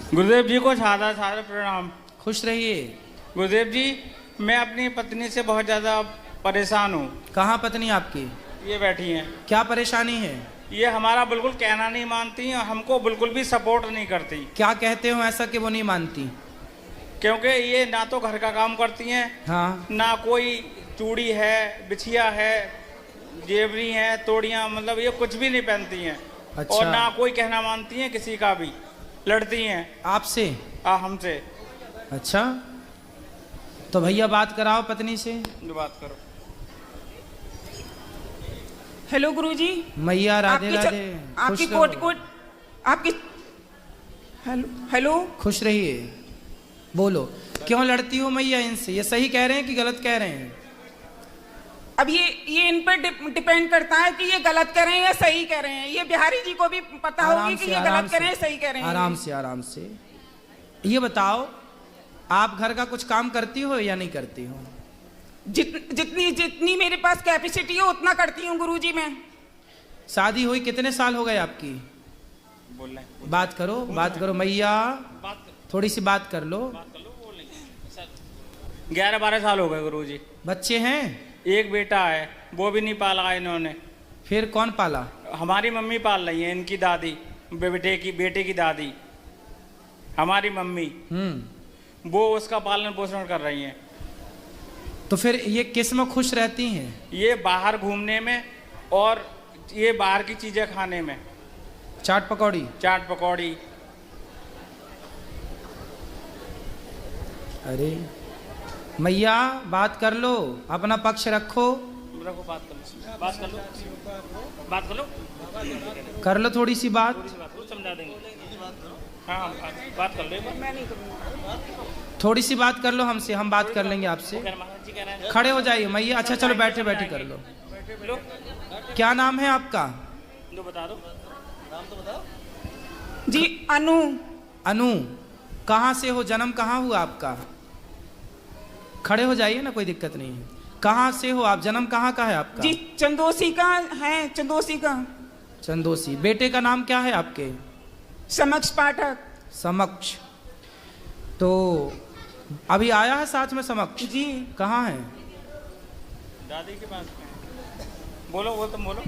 गुरुदेव जी को सादर सादर प्रणाम। खुश रहिए। गुरुदेव जी, मैं अपनी पत्नी से बहुत ज़्यादा परेशान हूँ। कहाँ पत्नी आपकी? ये बैठी हैं। क्या परेशानी है? ये हमारा बिल्कुल कहना नहीं मानती और हमको बिल्कुल भी सपोर्ट नहीं करती। क्या कहते हो ऐसा कि वो नहीं मानती? क्योंकि ये ना तो घर का काम करती हैं, हाँ, ना कोई चूड़ी है, बिछिया है, जेवरी है, तोड़ियाँ, मतलब ये कुछ भी नहीं पहनती हैं। अच्छा। और ना कोई कहना मानती हैं किसी का भी, लड़ती हैं आपसे? हमसे। अच्छा, तो भैया बात कराओ पत्नी से। जो बात करो। हेलो गुरुजी। मैया राधे राधे। आपकी खुश कोट रहो। कोट आपकी हेलो हेलो। खुश रहिए। बोलो, क्यों लड़ती हो मैया इनसे? ये सही कह रहे हैं कि गलत कह रहे हैं? अब ये इन पर डिपेंड करता है कि ये गलत कर रहे हैं या सही कर रहे हैं। ये बिहारी जी को भी पता होगी कि ये गलत कर रहे हैं सही कर रहे हैं। आराम से आराम से। ये बताओ, आप घर का कुछ काम करती हो या नहीं करती हो? जितनी जितनी मेरे पास कैपेसिटी है उतना करती हूँ गुरुजी मैं। शादी हुई कितने साल हो गए आपकी? बोल रहे बात करो, बात करो मैया, थोड़ी सी बात कर लो। 11-12 साल हो गए गुरुजी। बच्चे हैं? एक बेटा है, वो भी नहीं पाला इन्होंने। फिर कौन पाला? हमारी मम्मी पाल रही है, इनकी दादी, बेटे की दादी, हमारी मम्मी, वो उसका पालन पोषण कर रही हैं। तो फिर ये किस में खुश रहती हैं? ये बाहर घूमने में और ये बाहर की चीजें खाने में। चाट पकौड़ी? चाट पकौड़ी। अरे मैया बात कर लो, अपना पक्ष रखो। रखो, बात कर लो, बात कर लो, बात कर लो, कर लो थोड़ी सी बात। समझा देंगे। हाँ, बात कर लो। मैं नहीं करूँगा। थोड़ी सी बात कर लो हमसे, हम बात कर लेंगे आपसे। खड़े हो जाइए मैया। अच्छा चलो, बैठे बैठे कर लो। क्या नाम है आपका? जो बता दो, नाम तो बताओ। जी अनु। अनु, कहाँ से हो? जन्म कहाँ हुआ आपका? खड़े हो जाइए ना, कोई दिक्कत नहीं है। कहाँ से हो आप? जन्म कहाँ का है आपका? जी चंदोसी का है, चंदोसी का। चंदोसी। बेटे का नाम क्या है आपके? समक्ष पाठक। समक्ष। तो अभी आया है साथ में समक्ष? जी। कहाँ है? दादी के पास। बोलो, वो तो बोलो।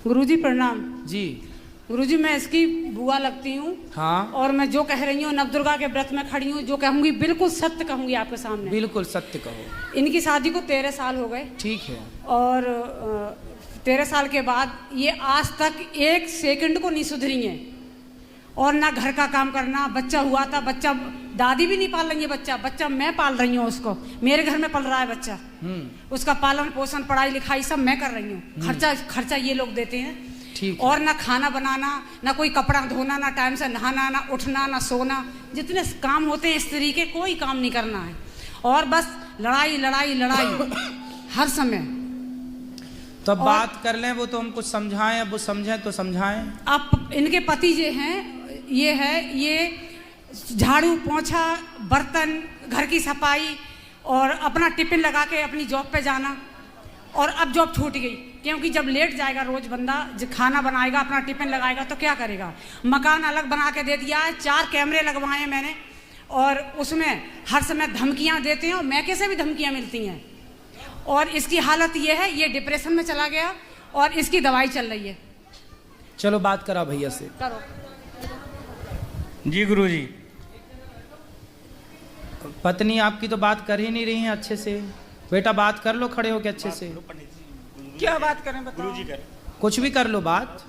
गुरुजी प्रणाम। जी। गुरुजी, मैं इसकी बुआ लगती हूँ। हाँ। और मैं जो कह रही हूँ, नवदुर्गा के व्रत में खड़ी हूँ, जो कहूँगी बिल्कुल सत्य कहूँगी आपके सामने। बिल्कुल सत्य कहो। इनकी शादी को 13 साल हो गए। ठीक है। और 13 साल के बाद ये आज तक 1 सेकंड को नहीं सुधरी हैं। और ना घर का काम करना। बच्चा हुआ था, बच्चा दादी भी नहीं पाल रही है, बच्चा मैं पाल रही हूँ उसको। मेरे घर में पल रहा है बच्चा। उसका पालन पोषण, पढ़ाई लिखाई सब मैं कर रही हूँ। खर्चा ये लोग देते हैं। ठीक। और ना खाना बनाना, ना कोई कपड़ा धोना, ना टाइम से नहाना, ना उठना, ना सोना। जितने काम होते हैं स्त्री के, कोई काम नहीं करना है। और बस लड़ाई लड़ाई लड़ाई हर समय। तो अब बात कर लें, वो तो हम कुछ समझाएं, अब वो समझें तो समझाएं। अब इनके पति जो हैं, ये झाड़ू पोंछा, बर्तन, घर की सफाई और अपना टिफिन लगा के अपनी जॉब पे जाना। और अब जॉब छूट गई, क्योंकि जब लेट जाएगा रोज बंदा, खाना बनाएगा, अपना टिफिन लगाएगा तो क्या करेगा। मकान अलग बना के दे दिया है, 4 कैमरे लगवाए हैं मैंने। और उसमें हर समय धमकियां देते हैं और मैके से भी धमकियां मिलती हैं। और इसकी हालत ये है, ये डिप्रेशन में चला गया और इसकी दवाई चल रही है। चलो बात करा भैया से। करो। जी गुरुजी। पत्नी आपकी तो बात कर ही नहीं रही है अच्छे से। बेटा बात कर लो खड़े होके अच्छे से। क्या बात करें बताओ? गुरुजी कर। कुछ भी कर लो, बात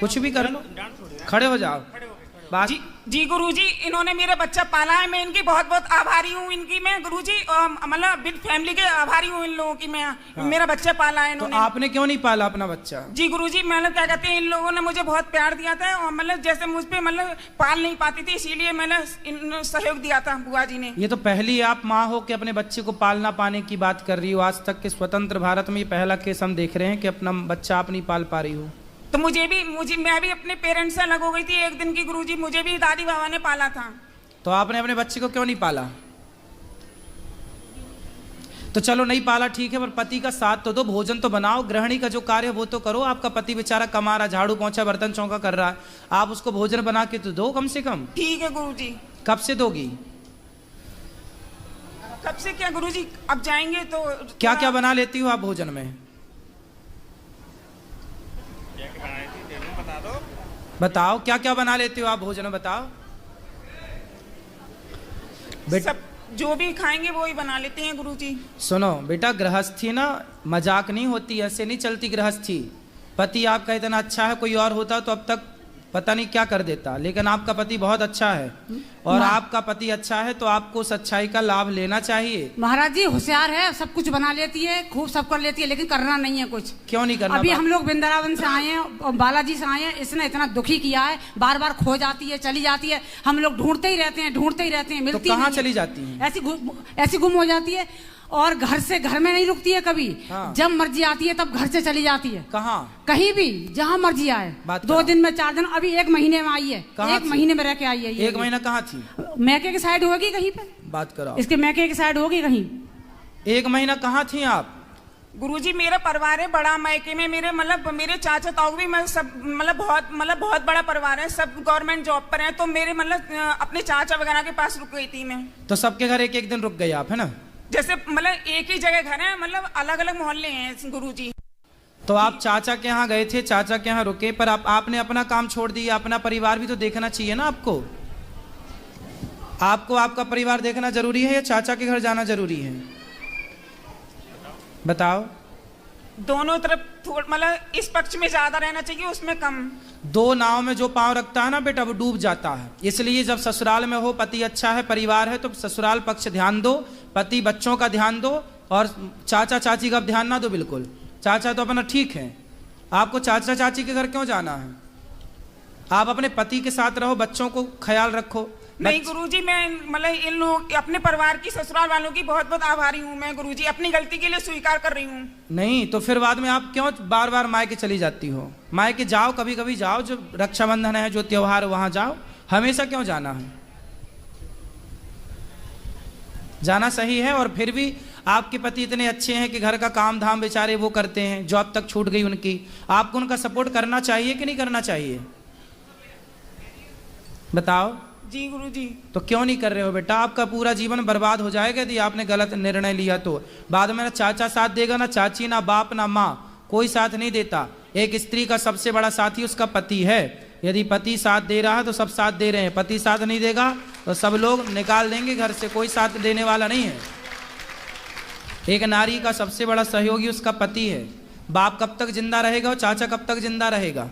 कुछ भी कर लो। खड़े हो जाओ। बात। जी गुरुजी, इन्होंने मेरा बच्चा पाला है। मैं इनकी बहुत बहुत आभारी हूँ इनकी मैं गुरुजी। मतलब बिग फैमिली के आभारी हूँ इन लोगों की मैं। मेरा बच्चा पाला है इन्होंने। तो आपने क्यों नहीं पाला अपना बच्चा? जी गुरुजी, मतलब क्या कहते हैं, इन लोगों ने मुझे बहुत प्यार दिया था। और मतलब जैसे मुझ पे मतलब पाल नहीं पाती थी, इसीलिए मैंने इन सहयोग दिया था बुआ जी ने। ये तो पहली आप माँ हो के अपने बच्चे को पालना पाने की बात कर रही हो। आज तक के स्वतंत्र भारत में ये पहला केस हम देख रहे हैं कि अपना बच्चा आप नहीं पाल पा रही हो। तो मैं भी अपने पेरेंट्स से अलग हो गई थी एक दिन की गुरुजी। मुझे भी दादी बाबा ने पाला था। तो आपने अपने बच्चे को क्यों नहीं पाला? तो चलो नहीं पाला ठीक है, पर पति का साथ तो दो, भोजन तो बनाओ, गृहिणी का जो कार्य है वो तो करो। आपका पति बेचारा कमा रहा, झाड़ू पोंछा बर्तन चौका कर रहा है, आप उसको भोजन बना के तो दो कम से कम। ठीक है गुरुजी। कब से दोगी? कब से क्या गुरुजी, अब जाएंगे तो। क्या क्या बना लेती हो आप भोजन में? बताओ क्या क्या बना लेती हो आप भोजन में, बताओ। सब जो भी खाएंगे वो ही बना लेते हैं गुरुजी। सुनो बेटा, गृहस्थी ना मजाक नहीं होती, ऐसे नहीं चलती गृहस्थी। पति आपका इतना अच्छा है, कोई और होता तो अब तक पता नहीं क्या कर देता, लेकिन आपका पति बहुत अच्छा है, और आपका पति अच्छा है तो आपको उस अच्छाई का लाभ लेना चाहिए। महाराज जी होशियार है, सब कुछ बना लेती है, खूब सब कर लेती है, लेकिन करना नहीं है कुछ। क्यों नहीं करना? अभी हम लोग वृंदावन से आए हैं और बालाजी से आए हैं, इसने इतना दुखी किया है, बार बार खो जाती है, चली जाती है, हम लोग ढूंढते ही रहते हैं, मिलती तो कहाँ चली जाती है? ऐसी गुम हो जाती है, और घर में नहीं रुकती है कभी। हाँ। जब मर्जी आती है तब घर से चली जाती है। कहाँ? कहीं भी, जहाँ मर्जी आए। 2 दिन में 4 दिन, अभी 1 महीने में आई है। 1 महीने में रह के आई है। 1 महीना कहाँ थी? मैके की साइड होगी कहीं पे, बात करो। इसके मैके की साइड होगी कहीं। 1 महीना कहाँ थी आप? गुरुजी मेरा परिवार है बड़ा, मैके में मेरे चाचा ताऊ भी, मैं सब बहुत बड़ा परिवार है, सब गवर्नमेंट जॉब पर हैं, तो मेरे अपने चाचा वगैरह के पास रुक गई थी मैं। तो सबके घर 1-1 दिन रुक गए आप, है ना? जैसे एक ही जगह घर है, अलग अलग मोहल्ले हैं गुरुजी। तो आप चाचा के यहाँ गए थे, चाचा के यहाँ रुके, पर आपने अपना काम छोड़ दिया, अपना परिवार भी तो देखना चाहिए ना आपको। आपका परिवार देखना जरूरी है या चाचा के घर जाना जरूरी है? बताओ। दोनों तरफ इस पक्ष में ज्यादा रहना चाहिए, उसमें कम। 2 नाव में जो पांव रखता है ना बेटा, वो डूब जाता है। इसलिए जब ससुराल में हो, पति अच्छा है, परिवार है, तो ससुराल पक्ष ध्यान दो, पति बच्चों का ध्यान दो, और चाचा चाची का ध्यान ना दो बिल्कुल। चाचा तो अपना ठीक है, आपको चाचा चाची के घर क्यों जाना है? आप अपने पति के साथ रहो, बच्चों को ख्याल रखो। नहीं गुरुजी, मैं इन लोग अपने परिवार की, ससुराल वालों की बहुत बहुत आभारी हूँ मैं गुरुजी, अपनी गलती के लिए स्वीकार कर रही हूँ। नहीं तो फिर बाद में आप क्यों बार बार मायके चली जाती हो? मायके जाओ, कभी कभी जाओ, जो रक्षाबंधन है, जो त्योहार है वहां जाओ, हमेशा क्यों जाना है? जाना सही है। और फिर भी आपके पति इतने अच्छे हैं कि घर का काम धाम बेचारे वो करते हैं, जॉब तक छूट गई उनकी, आपको उनका सपोर्ट करना चाहिए कि नहीं करना चाहिए? बताओ। जी गुरुजी। तो क्यों नहीं कर रहे हो बेटा? आपका पूरा जीवन बर्बाद हो जाएगा यदि आपने गलत निर्णय लिया तो। बाद में ना चाचा साथ देगा, ना चाची, ना बाप, ना माँ, कोई साथ नहीं देता। एक स्त्री का सबसे बड़ा साथी उसका पति है। यदि पति साथ दे रहा है तो सब साथ दे रहे हैं, पति साथ नहीं देगा तो सब लोग निकाल देंगे घर से, कोई साथ देने वाला नहीं है। एक नारी का सबसे बड़ा सहयोगी उसका पति है। बाप कब तक जिंदा रहेगा और चाचा कब तक जिंदा रहेगा?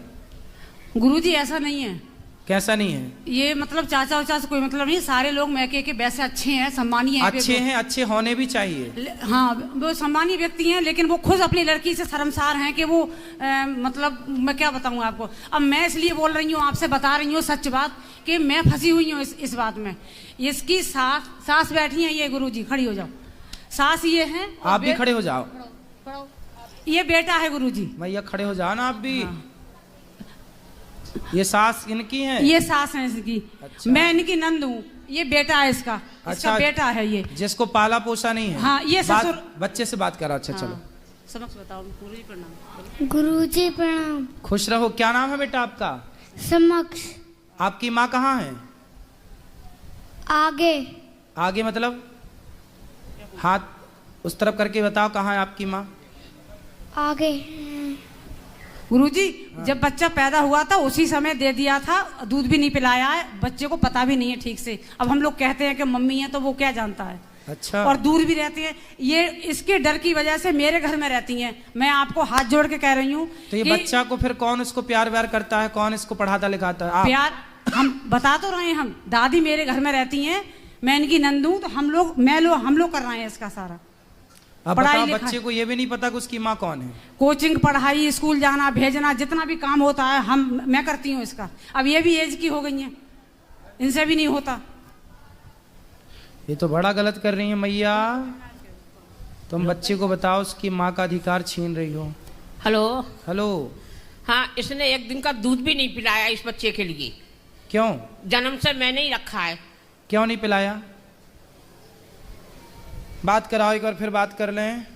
गुरुजी ऐसा नहीं है। कैसा नहीं है? ये चाचा उचा से कोई मतलब नहीं, सारे लोग मैके के वैसे अच्छे हैं, सम्मानीय हैं। अच्छे हैं, अच्छे होने भी चाहिए। हाँ, वो सम्मानीय व्यक्ति हैं, लेकिन वो खुद अपनी लड़की से शर्मसार हैं कि वो मैं क्या बताऊँ आपको। अब मैं इसलिए बोल रही हूँ, आपसे बता रही हूँ सच बात, कि मैं फंसी हुई हूँ इस बात में। इसकी सास बैठी है, ये गुरुजी खड़ी हो जाओ, सास ये है। आप भी खड़े हो जाओ। ये बेटा है गुरुजी। भैया खड़े हो जाओ ना आप भी। हाँ। ये सास इनकी है? ये सास है इसकी। अच्छा। मैं इनकी नंद हूँ, ये बेटा है इसका। अच्छा, इसका बेटा है ये, जिसको पाला पोसा नहीं है। हाँ, ये ससुर। बच्चे से बात करो। अच्छा। हाँ। चलो समझ बताओ। गुरुजी प्रणाम। गुरुजी प्रणाम। खुश रहो। क्या नाम है बेटा आपका? समक्ष। आपकी माँ कहाँ है? आगे। आगे मतलब हाथ उस तरफ करके बताओ, कहाँ है आपकी माँ? आगे। गुरुजी, जब बच्चा पैदा हुआ था उसी समय दे दिया था, दूध भी नहीं पिलाया है, बच्चे को पता भी नहीं है ठीक से। अब हम लोग कहते हैं कि मम्मी है, तो वो क्या जानता है। अच्छा। और दूर भी रहती है, ये इसके डर की वजह से मेरे घर में रहती हैं। मैं आपको हाथ जोड़ के कह रही हूँ। तो ये बच्चा को फिर कौन इसको प्यार व्यार करता है, कौन इसको पढ़ाता लिखाता है? प्यार हम बता तो रहे हैं। हम दादी मेरे घर में रहती हैं, मैं इनकी नंद हूँ, तो हम लोग कर रहे हैं इसका सारा। अब बताओ, बच्चे को ये भी नहीं पता कि उसकी माँ कौन है? कोचिंग, पढ़ाई, स्कूल जाना, भेजना, जितना भी काम होता है मैं करती हूँ इसका। अब ये भी एज की हो गई है, इनसे भी नहीं होता। ये तो बड़ा गलत कर रही है मैया। तुम बच्चे को बताओ, उसकी माँ का अधिकार छीन रही हो। हेलो। हेलो। हाँ, इसने 1 दिन का दूध भी नहीं पिलाया इस बच्चे के लिए। बात कराओ एक बार, फिर बात कर लें।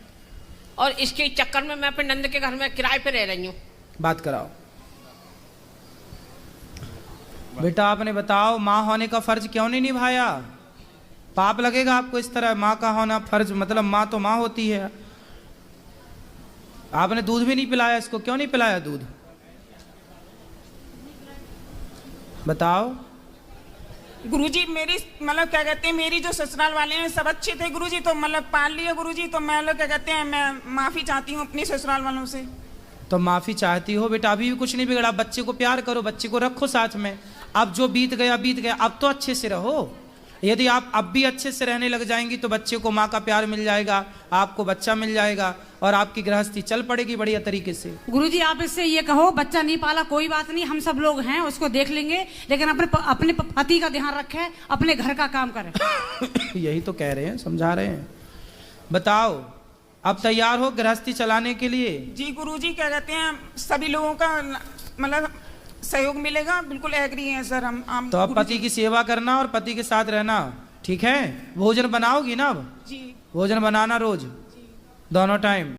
और इसके चक्कर में मैं अपने नंद के घर में किराए पे रह रही हूँ। बात कराओ। बेटा आपने बताओ, माँ होने का फर्ज क्यों नहीं निभाया? पाप लगेगा आपको इस तरह, माँ का होना फर्ज, मतलब माँ तो माँ होती है। आपने दूध भी नहीं पिलाया इसको, क्यों नहीं पिलाया दूध? बताओ। गुरुजी मेरी मतलब क्या कहते हैं, मेरी जो ससुराल वाले हैं सब अच्छे थे गुरुजी, तो मतलब पाल लिया गुरुजी, तो मैं क्या कहते हैं, मैं माफी चाहती हूँ अपनी ससुराल वालों से। तो माफी चाहती हो बेटा, अभी भी कुछ नहीं बिगड़ा। बच्चे को प्यार करो, बच्चे को रखो साथ में। अब जो बीत गया बीत गया, अब तो अच्छे से रहो। यदि आप अब भी अच्छे से रहने लग जाएंगी तो बच्चे को माँ का प्यार मिल जाएगा, आपको बच्चा मिल जाएगा और आपकी गृहस्थी चल पड़ेगी बढ़िया तरीके से। गुरुजी आप इससे ये कहो, बच्चा नहीं पाला कोई बात नहीं, हम सब लोग हैं, उसको देख लेंगे, लेकिन अपने पति का ध्यान रखे, अपने घर का काम करे। यही तो कह रहे हैं, समझा रहे हैं। बताओ, अब तैयार हो गृहस्थी चलाने के लिए? जी गुरुजी क्या कहते हैं, सभी लोगों का मतलब सहयोग मिलेगा, बिल्कुल एग्री है सर हम तो अब पति की सेवा करना और पति के साथ रहना, ठीक है? भोजन बनाओगी ना अब? जी भोजन बनाना रोज, दोनों टाइम।